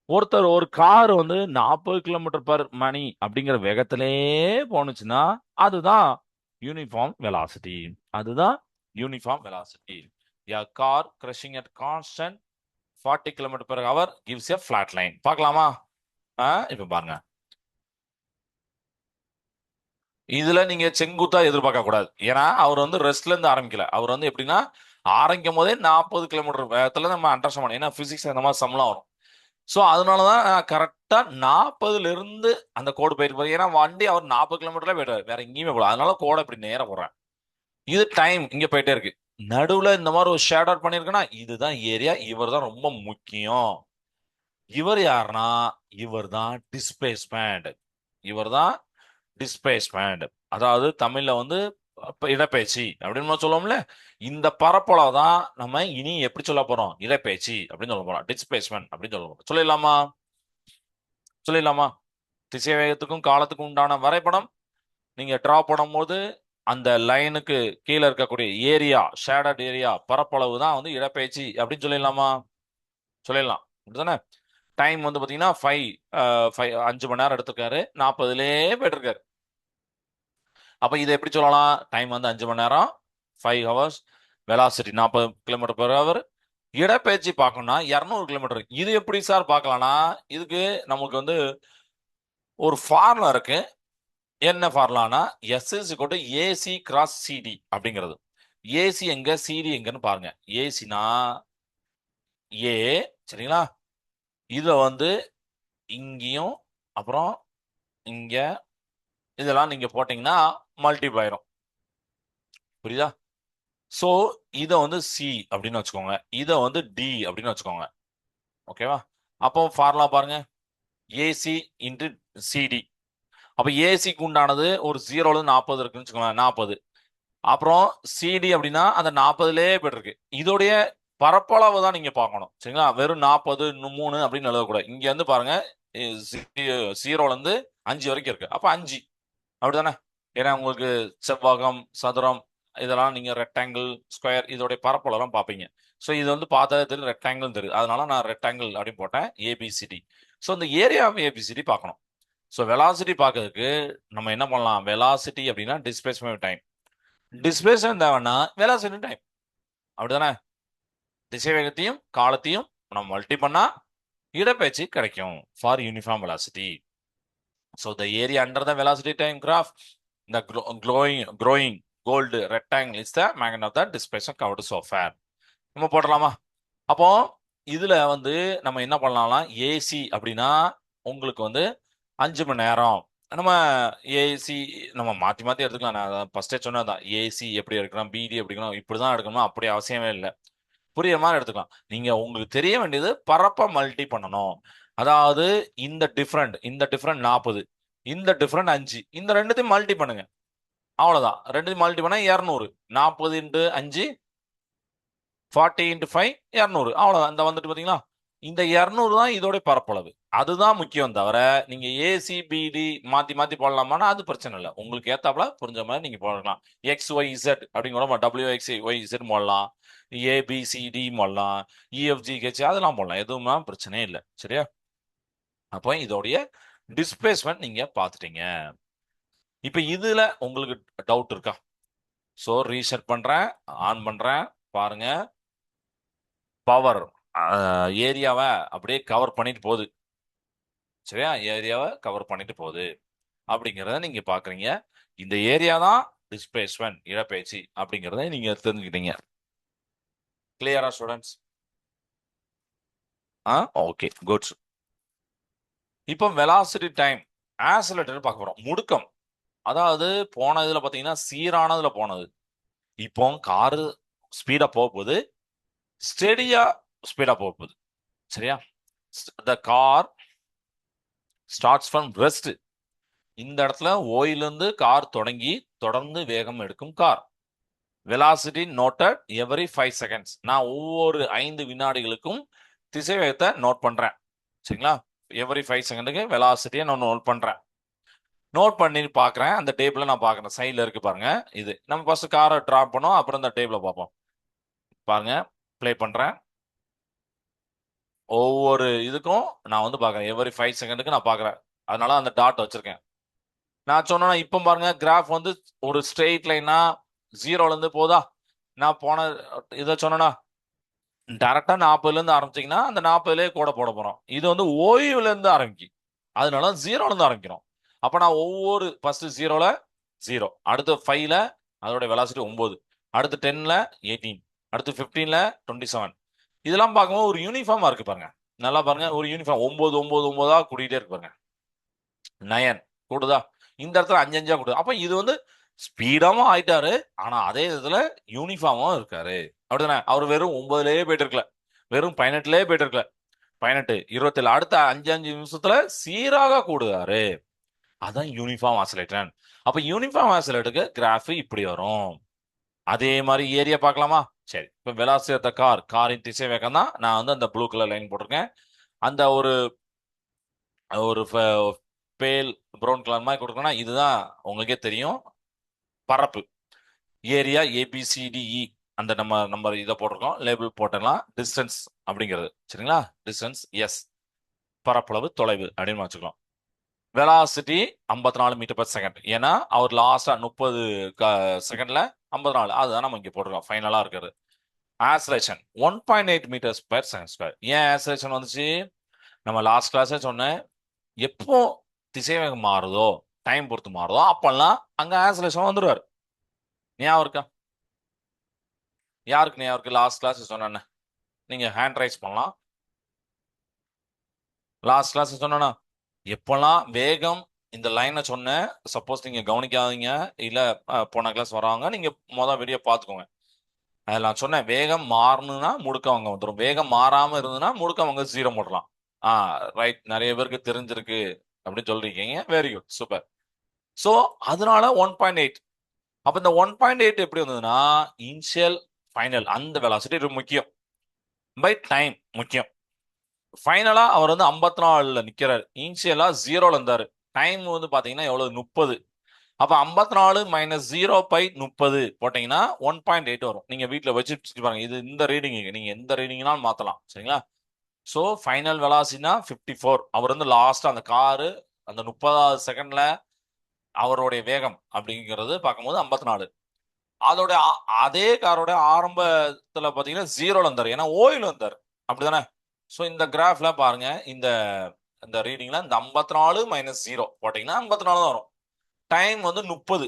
ஒருத்தர் ஒரு கார் வந்து 40 கிலோமீட்டர் பர் மணி அப்படிங்கிற வேகத்திலே போனுச்சுன்னா அதுதான் யூனிஃபார்ம் வெலாசிட்டி. அதுதான் uniform velocity. A car crushing at constant 40 km per hour gives a flat line. பார்க்கலாமா? இப்ப பாருங்க. இதுல நீங்க செங்குத்தா எதிர்பார்க்க கூடாது. ஏன்னா அவர் வந்து ரெஸ்ட்ல இருந்து ஆரம்பிக்கல. அவர் வந்து எப்படின்னா ஆரம்பிக்கும் போதே 40 கிலோமீட்டர் வேகத்துல நம்ம அண்டர்ஸ்டாண்ட் பண்ணணும். ஏன்னா பிசிக்ஸ் இந்த மாதிரி சம்லாம் வரும். ஸோ அதனாலதான் கரெக்டா 40ல இருந்து அந்த கோடு போயிட்டு ஏன்னா வண்டி அவர் 40 கிலோமீட்டர்ல போயிட்டாரு. வேற எங்கேயுமே போகல. அதனால கோடை இப்படி நேரம் போடுறேன். இது டைம் இங்க போயிட்டே இருக்கு. நடுவுல இந்த மாதிரி ஒரு ஷேட் அவுட் பண்ணிருக்கேன்னா இதுதான் ஏரியா. இவர் தான் ரொம்ப முக்கியம். இவர் யாருன்னா இவர் தான் டிஸ்பிளேஸ்மெண்ட். இவர் தான் டிஸ்பிளேஸ்மெண்ட். அதாவது தமிழ்ல வந்து இடப்பெயர்ச்சி அப்படின்னு சொல்லுவோம்ல. இந்த பரப்பளவு தான் நம்ம இனி எப்படி சொல்ல போறோம்? இடப்பெயர்ச்சி அப்படின்னு சொல்ல போறோம். டிஸ்பிளேஸ்மெண்ட் அப்படின்னு சொல்ல போறோம். சொல்லிடலாமா? திசைவேகத்துக்கும் காலத்துக்கும் உண்டான வரைபடம் நீங்க டிரா பண்ணும்போது அந்த லைனுக்கு கீழே இருக்கக்கூடிய ஏரியா, ஷேடட் ஏரியா, பரப்பளவு தான் வந்து இடப்பெயர்ச்சி அப்படின்னு சொல்லிடலாம். அப்படிதானே? டைம் வந்து பாத்தீங்கன்னா 5 மணி நேரம் எடுத்திருக்காரு. 40லேயே போயிட்டு இருக்காரு. அப்ப இதை எப்படி சொல்லலாம்? டைம் வந்து 5 மணி நேரம், 5 hours, velocity 40 kilometre per hour. இடப்பெயர்ச்சி பார்க்கணும்னா 200 கிலோமீட்டர். இது எப்படி சார் பார்க்கலாம்னா இதுக்கு நமக்கு வந்து ஒரு ஃபார்முலா இருக்கு. என்ன ஃபார்முலானா S is equal to AC cross CD அப்படிங்கிறது. ஏசி எங்க, சிடி எங்கன்னு பாருங்க. ஏசினா ஏ, சரிங்களா? இத வந்து இங்கேயும் அப்புறம் இங்க இதெல்லாம் நீங்க போட்டீங்கன்னா மல்டிபிள் ஆயிரும். புரியுதா? சோ இத வந்து சி அப்படின்னு வச்சுக்கோங்க. இத வந்து டி அப்படின்னு வச்சுக்கோங்க. ஓகேவா? அப்போ ஃபார்முலா பாருங்க. AC into CD. அப்ப ஏசிக்கு உண்டானது ஒரு 0ல இருந்து 40 இருக்குன்னு வச்சுக்கோங்க. 40. அப்புறம் சிடி அப்படின்னா அந்த 40லேயே போயிட்டு இருக்கு. இதோடைய பரப்பளவு தான் நீங்க பார்க்கணும். சரிங்களா? வெறும் 40, 3 அப்படின்னு எழுதக்கூடாது. இங்க வந்து பாருங்க 0ல இருந்து 5 வரைக்கும் இருக்கு. அப்ப 5 அப்படிதானே? ஏன்னா உங்களுக்கு செவ்வகம், சதுரம் இதெல்லாம் நீங்க ரெக்டாங்கிள், ஸ்கொயர் இதோடைய பரப்பளவுலாம் பார்ப்பீங்க. ஸோ இது வந்து பார்த்தா தெரியும் ரெக்டாங்கிள் தெரியுது. அதனால நான் ரெக்டாங்கிள் அப்படின்னு போட்டேன் ஏபிசிடி. ஸோ இந்த ஏரியா ஆஃப் ஏபிசிடி பார்க்கணும். ஸோ வெலாசிட்டி பார்க்கறதுக்கு நம்ம என்ன பண்ணலாம்? வெலாசிட்டி அப்படின்னா டிஸ்பிளேஸ்மெண்ட் டைம். டிஸ்பிளேஸ்மெண்ட் தேவைன்னா வெலாசிட்டி டைம். அப்படிதானே? திசைவேகத்தையும் காலத்தையும் நம்ம மல்டி பண்ணா இடப்பெயர்ச்சி கிடைக்கும் for uniform velocity. So the area under the velocity time graph, the growing gold rectangle is the magnet of the displacement covered software. நம்ம போடலாமா? அப்போ இதுல வந்து நம்ம என்ன பண்ணலாம்னா ஏசி அப்படின்னா உங்களுக்கு வந்து 5 மணி நேரம். நம்ம ஏசி நம்ம மாத்தி மாத்தி எடுத்துக்கலாம். நான் ஃபர்ஸ்டே சொன்னதான் ஏசி எப்படி எடுக்கணும், பிடி எப்படி எடுக்கணும், இப்படிதான் எடுக்கணும் அப்படி அவசியமே இல்லை. புரியுற மாதிரி எடுத்துக்கலாம். நீங்க உங்களுக்கு தெரிய வேண்டியது பரப்ப மல்டி பண்ணணும். அதாவது இந்த டிஃபரண்ட் 40, இந்த டிஃபரண்ட் 5, இந்த ரெண்டுத்தையும் மல்டி பண்ணுங்க. அவ்வளவுதான். ரெண்டுத்தையும் மல்டி பண்ணா 200. 40 × 5 40 × 5 200. அவ்வளவுதான். இந்த வந்துட்டு பாத்தீங்களா, இந்த 200 தான் இதோட பரப்பளவு. அதுதான் முக்கியம். தவிர நீங்க ஏசி பிடி மாத்தி மாத்தி போடலாமான்னா அது பிரச்சனை இல்லை. உங்களுக்கு ஏத்தாப்புல புரிஞ்ச மாதிரி நீங்க போடலாம். எக்ஸ் ஒய் இசட் அப்படிங்கிற WXY போடலாம், ABCD போடலாம், EFGH அதெல்லாம் போடலாம். எதுவுமே பிரச்சனையே இல்லை. சரியா? அப்போ இதோடைய டிஸ்பிளேஸ்மெண்ட் நீங்க பாத்துட்டீங்க. இப்ப இதுல உங்களுக்கு டவுட் இருக்கா? ஸோ ரீசெட் பண்றேன், ஆன் பண்றேன், பாருங்க. பவர் ஏரியாவை அப்படியே கவர் பண்ணிட்டு போகுது. சரியா? ஏரியாவை கவர் பண்ணிட்டு போகுது அப்படிங்கிறத நீங்க பாக்குறீங்க. இந்த ஏரியா தான் டிஸ்பிளேஸ்மெண்ட் இடப்பெயர்ச்சி அப்படிங்கிறத நீங்க தெரிஞ்சுக்கிட்டீங்க. கிளியரா ஸ்டூடெண்ட்ஸ்? Okay, good. இப்போ வெலாசிட்டி டைம் ஆக்சிலரேட்டர் பார்க்க போறோம். முடுக்கம், அதாவது போன இதுல பாத்தீங்கன்னா சீரானதுல போனது. இப்போ காரு ஸ்பீடா போகுது, ஸ்டெடியா ஸ்பீடா போகுது. சரியா? The car starts from rest. இந்த இடத்துல ஓயிலிருந்து கார் தொடங்கி தொடர்ந்து வேகம் எடுக்கும் car. Velocity noted every 5 seconds. நான் ஒவ்வொரு 5 வினாடிகளுக்கும் திசை வேகத்தை நோட் பண்றேன். சரிங்களா? எவரி 5 செகண்டுக்கு வெலாசிட்டியை நான் நோட் பண்றேன். நோட் பண்ணி பாக்குறேன். அந்த டேபிள நான் பாக்குறேன். சைட்ல இருக்கு பாருங்க. இது நம்ம ஃபர்ஸ்ட் காரை டிராப் பண்ணோம், அப்புறம் இந்த டேபிள பார்ப்போம். பாருங்க, ப்ளே பண்றேன். ஒவ்வொரு இதுக்கும் நான் வந்து பாக்குறேன். எவரி 5 செகண்டுக்கு நான் பாக்குறேன். அதனால அந்த டாட் வச்சிருக்கேன். நான் சொன்னா இப்போ பாருங்க, கிராஃப் வந்து ஒரு ஸ்ட்ரெயிட் லைனா 0ல இருந்து போதா. நான் போன இதை சொன்னா டைரக்டா 40ல இருந்து ஆரம்பிச்சீங்கன்னா அந்த 40லயே கூட போட போறோம். இது வந்து ஓய்வுல இருந்து ஆரம்பிக்கும். அதனால 0ல இருந்து ஆரம்பிக்கிறோம். அப்ப நான் ஒவ்வொரு ஃபர்ஸ்ட் 0ல 0, அடுத்து 5ல அதோட வெலாசிட்டி 9, அடுத்து 10ல 18, அடுத்து 15ல 27. இதெல்லாம் பார்க்கும்போது ஒரு யூனிஃபார்மா இருக்கு பாருங்க. நல்லா பாருங்க, ஒரு யூனிஃபார்ம் 9 9 9ஆ கூட்டிகிட்டே இருக்கு பாருங்க. 9 கூடுதா, இந்த இடத்துல 5 5ஆ கூடுது. அப்ப இது வந்து ஸ்பீடாவும் ஆயிட்டாரு, ஆனா அதே இதுல யூனிஃபார்மும் இருக்காரு. அப்படிதானே? அவர் வெறும் 9லயே போயிட்டு இருக்கல, வெறும் 18லயே போயிட்டு இருக்கல, 18 27 அடுத்த 5 5 நிமிஷத்துல சீராக கூடுதாரு. அதான் யூனிஃபார்ம் ஆசிலேட்டர். அப்ப யூனிஃபார்ம் ஆசிலேட்டருக்கு கிராஃப் இப்படி வரும். அதே மாதிரி ஏரியா பார்க்கலாமா? சரி, இப்ப வெலாசிட்டி ஆஃப் த காரின் திசை வேகம் தான் நான் வந்து அந்த ப்ளூ கலர் லைன் போட்டிருக்கேன். அந்த ஒரு ஒரு பேல் ப்ரௌன் கலர் மாதிரி கொடுக்கணும்னா இதுதான் உங்களுக்கே தெரியும் பரப்பு. ஏரியா ABCDE அந்த நம்ம இதை போட்டிருக்கோம், லேபிள் போட்டலாம். டிஸ்டன்ஸ் அப்படிங்கிறது. சரிங்களா? டிஸ்டன்ஸ் எஸ், பரப்பளவு தொலைவு அப்படின்னு வச்சுக்கலாம். வெலாசிட்டி 54 மீட்டர்/செகண்ட். ஏன்னா அவர் லாஸ்டா 30 செகண்ட்ல 54, அதுதான் நம்ம இங்க போட்டிருக்கோம் ஃபைனலா இருக்கிறது. ஆக்சலேஷன் 1.8 மீட்டர்ஸ்/செகண்ட். ஏன் ஆக்சலேஷன் வந்துச்சு? நம்ம லாஸ்ட் கிளாஸே சொன்னேன், எப்போ திசைவேகம் மாறுதோ, டைம் பொறுத்து மாறுதோ, அப்பெல்லாம் அங்க ஆக்சலேஷன் வந்துருவாரு. ஞாபகம் இருக்கா? யாருக்கு ஞாபகம் இருக்கு? லாஸ்ட் கிளாஸ் சொன்னேன்னு நீங்க ஹேண்ட் ரைஸ் பண்ணலாம். லாஸ்ட் கிளாஸ் சொன்னா எப்பெல்லாம் வேகம் இந்த லைனை சொன்னேன், சப்போஸ் நீங்க கவனிக்காதீங்க இல்ல போன கிளாஸ் வராங்க, நீங்க வீடியோ பார்த்துக்கோங்க. அதில் நான் சொன்னேன், வேகம் மாறணும்னா முடுக்கம் அங்க வந்துடும், வேகம் மாறாம இருந்ததுன்னா முடுக்கம் அங்க 0 போடலாம். ரைட், நிறைய பேருக்கு தெரிஞ்சிருக்கு அப்படின்னு சொல்லிருக்கீங்க. Very good, super. ஸோ அதனால 1.8. அப்ப இந்த 1.8 எப்படி வந்ததுன்னா இனிஷியல் ஃபைனல் அந்த வெலாசிட்டி முக்கியம், பை டைம் முக்கியம். ஃபைனலா அவர் வந்து 54ல நிக்கிறாரு. இனிஷியலா 0ல இருந்தாரு. டைம் வந்து பாத்தீங்கன்னா எவ்வளவு? 30. அப்ப 54 - 0/30 போட்டீங்கன்னா 1.8 வரும். நீங்க வீட்டுல வச்சு பாருங்க. இது இந்த ரீடிங் நீங்க எந்த ரீடிங்னாலும் மாத்தலாம். சரிங்களா? So final வெலாசிட்டினா 54. அவர் வந்து லாஸ்டா அந்த காரு அந்த 30வது செகண்ட்ல அவருடைய வேகம் அப்படிங்கிறது பார்க்கும்போது 54. அதோட அதே காரோட ஆரம்பத்துல பாத்தீங்கன்னா 0ல இருந்தாரு, ஏன்னா ஓயில் வந்தார், அப்படிதானே? ஸோ இந்த கிராஃப்ல பாருங்க, இந்த இந்த ரீடிங்ல இந்த 54 மைனஸ் 0 போட்டீங்கன்னா 54 தான் வரும். டைம் வந்து 30.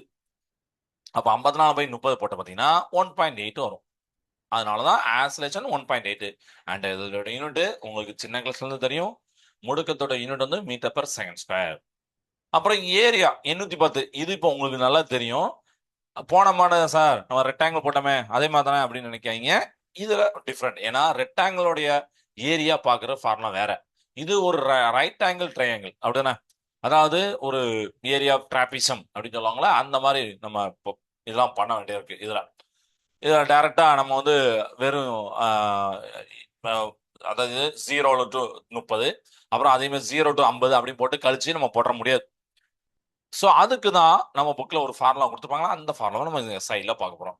அப்ப 54/30 போட்ட பாத்தீங்கன்னா 1.8 வரும். அதனாலதான் ஆசிலேஷன் 1.8. அண்ட் இதோட யூனிட் உங்களுக்கு சின்ன கிளாஸ்ல இருந்து தெரியும். முடுக்கத்தோட யூனிட் வந்து மீட்டர் பெர் செகண்ட் ஸ்கொயர். அப்புறம் ஏரியா 810, இது இப்போ உங்களுக்கு நல்லா தெரியும். போன மாடல் சார் நம்ம ரெக்டாங்கிள் போட்டோமே அதே மாதிரி தானே அப்படின்னு நினைக்காதீங்க. இதுல டிஃப்ரெண்ட், ஏன்னா ரெக்டாங்கிளோடைய ஏரியா பாக்குற ஃபார்முலா வேற. இது ஒரு ரைட் ஆங்கிள் ட்ரையாங்கிள், அப்படிதானே? அதாவது ஒரு ஏரியா ஆஃப் ட்ராபிசம் அப்படின்னு சொல்லுவாங்களா, அந்த மாதிரி நம்ம இப்போ இதெல்லாம் பண்ண வேண்டியிருக்கு. இதுல டைரக்டா நம்ம வந்து வெறும் அதாவது 0 to 30, அப்புறம் அதே மாதிரி 0 to 50 அப்படின்னு போட்டு கழிச்சு நம்ம போட முடியாது. ஸோ அதுக்கு தான் நம்ம புக்கில் ஒரு ஃபார்முலா கொடுத்துருப்பாங்களா, அந்த ஃபார்முலா நம்ம சைடில் பார்க்க போகிறோம்.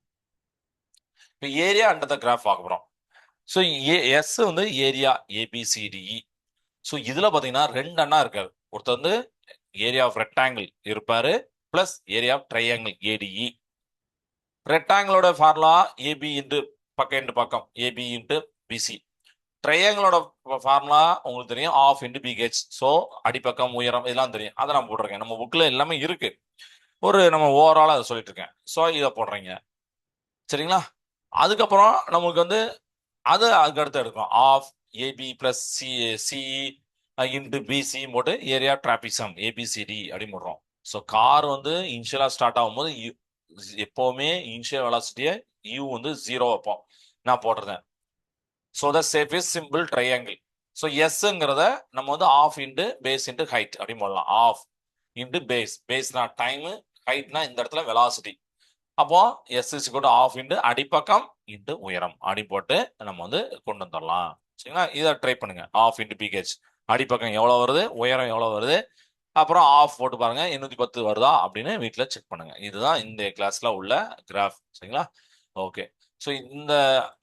இப்போ ஏரியா அண்டர் த கிராஃப் பார்க்க போகிறோம். ஸோ எஸ் வந்து ஏரியா ஏபிசிடிஇ. ஸோ இதில் பார்த்தீங்கன்னா 2 அண்ணா இருக்காரு. ஒருத்தர் வந்து ஏரியா ஆஃப் ரெக்டாங்கிள் இருப்பாரு, plus area of triangle ADE. ரெக்டாங்கிளோட ஃபார்முலா ஏபி இன்ட்டு பக்கம் இன்ட்டு பக்கம், ஏபி இன்ட்டு பிசி. ட்ரையாங்கிளோட ஃபார்முலா உங்களுக்கு தெரியும், ஆஃப் இன்ட்டு பிஹெச். ஸோ அடிப்பக்கம் உயரம் இதெல்லாம் தெரியும், அதை நான் போட்டிருக்கேன். நம்ம புக்கில் எல்லாமே இருக்கு. ஒரு நம்ம ஓவராலாக அதை சொல்லிட்டு இருக்கேன். ஸோ இதை போடுறீங்க, சரிங்களா? அதுக்கப்புறம் நம்மளுக்கு வந்து அதுக்கு அடுத்து எடுக்கும் of AB plus CE into PC போட்டு ஏரியா டிராபிசம் ஏபிசிடி அப்படின்னு போடுறோம். ஸோ கார் வந்து இனிஷியலாக ஸ்டார்ட் ஆகும்போது எப்போவுமே இனிஷியல் வெலாசிட்டியை யூ வந்து 0 வைப்போம். நான் போட்டிருந்தேன். So the shape is simple triangle. So எஸ்ங்கிறத நம்ம வந்து half into base into height அப்படின்னு போடலாம். ஆஃப் இன்ட்டு பேஸ், பேஸ்னா டைமு, ஹைட்னா இந்த இடத்துல வெலாசிட்டி. அப்போ எஸ் இஸ் கூட ஆஃப் இன்ட்டு அடிப்பக்கம் இன்ட்டு உயரம் அப்படி போட்டு நம்ம வந்து கொண்டு வந்துடலாம், சரிங்களா? இதை ட்ரை பண்ணுங்க. ஆஃப் இன்ட்டு பிஹெச், அடிப்பக்கம் எவ்வளோ வருது, உயரம் எவ்வளோ வருது, அப்புறம் ஆஃப் போட்டு பாருங்க 810 வருதா அப்படின்னு வீட்டில் செக் பண்ணுங்க. இதுதான் இந்த கிளாஸ்ல உள்ள கிராஃப், சரிங்களா? ஓகே. ஸோ இந்த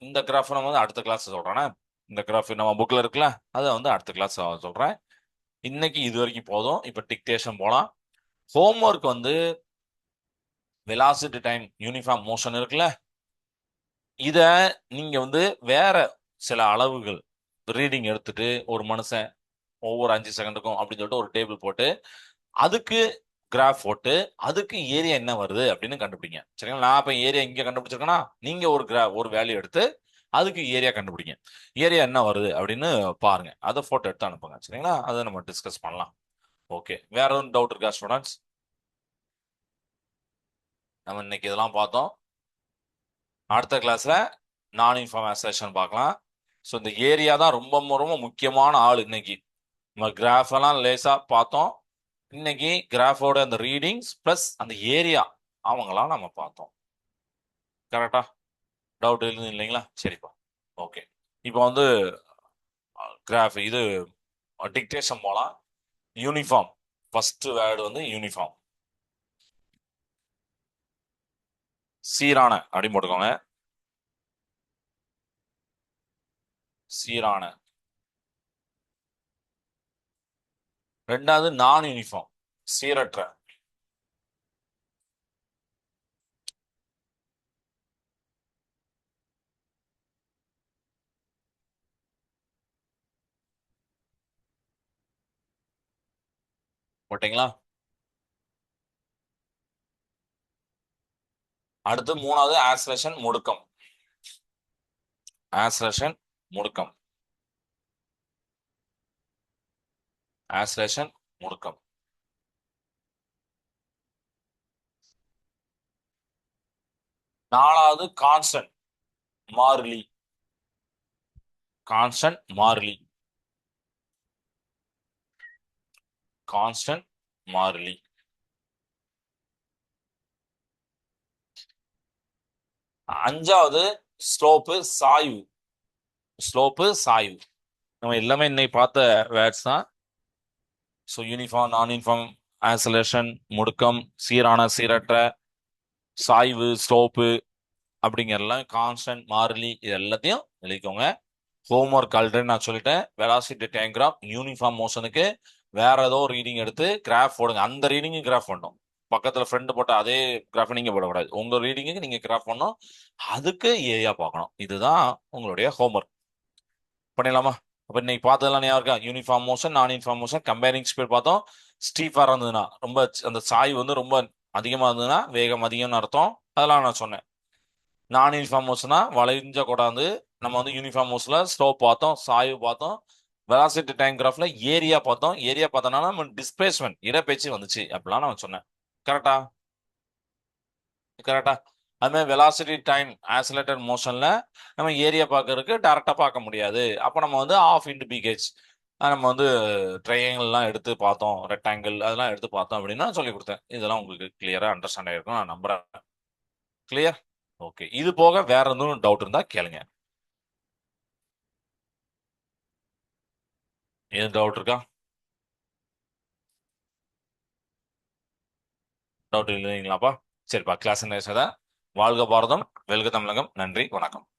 இந்த கிராஃப் நம்ம வந்து அடுத்த கிளாஸ் சொல்றேன்னா, இந்த கிராஃப் நம்ம புக்ல இருக்குல்ல, அதை வந்து அடுத்த கிளாஸ் சொல்றேன். இன்னைக்கு இது வரைக்கும் போதும். இப்போ டிக்டேஷன் போலாம். ஹோம்ஒர்க் வந்து வெலாசிட்டி டைம் யூனிஃபார்ம் மோஷன் இருக்குல்ல, இத நீங்க வந்து வேற சில அளவுகள் ரீடிங் எடுத்துட்டு ஒரு மனுஷன் ஒவ்வொரு 5 செகண்டுக்கும் அப்படின்னு சொல்லிட்டு ஒரு டேபிள் போட்டு அதுக்கு கிராஃப் போட்டு அதுக்கு ஏரியா என்ன வருது அப்படின்னு கண்டுபிடிங்க, சரிங்களா? நான் இப்ப ஏரியா இங்க கண்டுபிடிச்சிருக்கேன்னா, நீங்க ஒரு வேல்யூ எடுத்து அதுக்கு ஏரியா கண்டுபிடிங்க. ஏரியா என்ன வருது அப்படின்னு பாருங்க, அதை போட்டோ எடுத்து அனுப்புங்க, சரிங்களா? அதை நம்ம டிஸ்கஸ் பண்ணலாம். ஓகே, வேற எதுவும் டவுட் இருக்கா ஸ்டூடெண்ட்ஸ்? நம்ம இன்னைக்கு இதெல்லாம் பார்த்தோம். அடுத்த கிளாஸ்ல நான் யூனிஃபார்ம் ஆக்சலேஷன் பார்க்கலாம். ஸோ இந்த ஏரியா தான் ரொம்ப ரொம்ப முக்கியமான ஆள். இன்னைக்கு நம்ம கிராஃப் எல்லாம் லேசா பார்த்தோம். இன்னைக்கு கிராஃபோட அந்த ரீடிங்ஸ் பிளஸ் அந்த ஏரியா அவங்களாம் நம்ம பார்த்தோம். கரெக்டா? டவுட் எதுவும் இல்லைங்களா? சரிப்பா. ஓகே, இப்போ வந்து கிராஃப் இது டிக்டேஷன் போலாம். யூனிஃபார்ம் ஃபர்ஸ்ட் வேர்டு வந்து யூனிஃபார்ம். சீரான அப்படின்னு போட்டுக்கோங்க. சீரான. ரெண்டாவது நான் யூனிஃபார்ம், சீரற்ற. போட்டீங்களா? அடுத்து மூணாவது ஆக்சலேஷன் முடுக்கம். ஆக்சலேஷன் முடுக்கம். ஆக்சலேஷன் முடுக்கம். நாலாவது கான்ஸ்டன்ட் மாறிலி. கான்ஸ்டன்ட் மாறிலி. கான்ஸ்டன்ட் மாறிலி. அஞ்சாவது ஸ்லோப்பு சாய்வு. ஸ்லோப்பு சாய்வு. நம்ம எல்லாமே இன்னைக்கு பார்த்த வேர்ட்ஸ் தான். ஸோ யூனிஃபார்ம், நான் யூனிஃபார்ம், ஆக்சலேஷன், முடுக்கம், சீரான சீரற்ற, சாய்வு, ஸ்லோப்பு அப்படிங்கிறலாம், கான்ஸ்டன்ட் மாறிலி, இது எல்லாத்தையும் எழுதிக்கோங்க. ஹோம்ஒர்க் ஆல்ரெடி நான் சொல்லிட்டேன். வெலாசிட்டி டயக்ராம் யூனிஃபார்ம் மோஷனுக்கு வேற ஏதோ ரீடிங் எடுத்து கிராஃப் போடுங்க. அந்த ரீடிங்கு கிராஃப் பண்ணணும். பக்கத்துல ஃப்ரெண்டு போட்ட அதே கிராஃப் நீங்க போடக்கூடாது. உங்க ரீடிங்குக்கு நீங்க கிராஃப் பண்ணணும். அதுக்கு ஏரியா பார்க்கணும். இதுதான் உங்களுடைய ஹோம்ஒர்க். பண்ணிடலாமா? அப்ப இன்னைக்கு பார்த்ததெல்லாம் ஞாபகம் இருக்கா? யூனிஃபார்ம் மோஷன், நான் யூனிஃபார்ம் மோஷன், கம்பேரிங் ஸ்பீட் பார்த்தோம். ஸ்டீஃபா இருந்ததுன்னா ரொம்ப அந்த சாய்வு வந்து ரொம்ப அதிகமா இருந்ததுன்னா வேகம் அதிகம்னு அர்த்தம். அதெல்லாம் நான் சொன்னேன். நான் யூனிஃபார்ம் மோஷனா வளைஞ்ச கொடாந்து நம்ம வந்து யூனிஃபார்ம் மோஷன்ல ஸ்லோப் பார்த்தோம், சாய்வு பார்த்தோம், வெலாசிட்டி டைம் கிராஃப்ல ஏரியா பார்த்தோம். ஏரியா பார்த்தனால நம்ம டிஸ்பிளேஸ்மெண்ட் இடப்பெயர்ச்சி வந்துச்சு அப்படிலாம் நான் சொன்னேன். கரெக்டா? கரெக்டா? அது மாதிரி வெலாசிட்டி டைம் ஆக்சிலேட்டட் மோஷன்ல நம்ம ஏரியா பார்க்கறதுக்கு டைரக்டா பார்க்க முடியாது. அப்போ நம்ம வந்து ஆஃப் இன்டு பிகேஜ் நம்ம வந்து ட்ரையாங்கிள்லாம் எடுத்து பார்த்தோம், ரெக்டாங்கிள் அதெல்லாம் எடுத்து பார்த்தோம் அப்படின்னு நான் சொல்லி கொடுத்தேன். இதெல்லாம் உங்களுக்கு கிளியரா அண்டர்ஸ்டாண்ட் ஆயிருக்கும் நான் நம்புறேன். கிளியர்? ஓகே. இது போக வேற எதுவும் டவுட் இருந்தா கேளுங்க. எதுவும் டவுட் இருக்கா? டவுட் இல்லைங்களாப்பா? சரிப்பா, கிளாஸ் என்ன வாழ்க பாரதம், வெல்க தமிழகம். நன்றி, வணக்கம்.